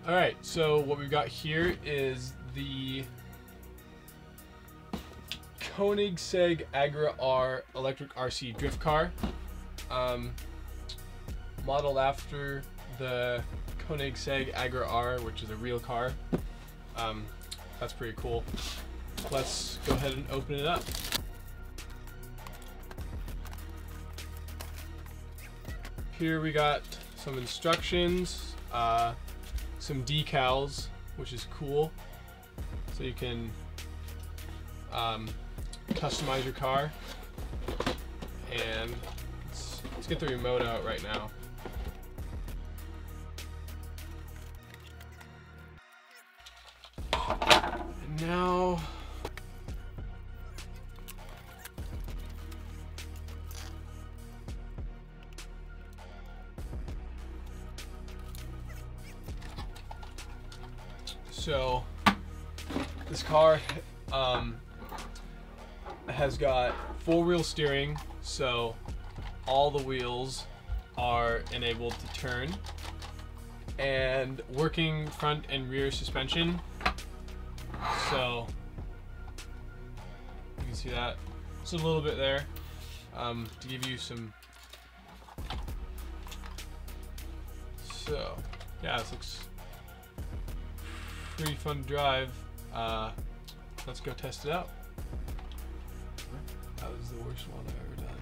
Alright, so what we've got here is the Koenigsegg Agera R electric RC drift car, modeled after the Koenigsegg Agera R, which is a real car. That's pretty cool. Let's go ahead and open it up. Here we got some instructions, some decals, which is cool, so you can customize your car. And let's get the remote out right now. And now so this car has got four-wheel steering, so all the wheels are enabled to turn, and working front and rear suspension. So you can see that it's a little bit there to give you some. So yeah, this looks pretty fun to drive. Let's go test it out. That was the worst one I've ever done.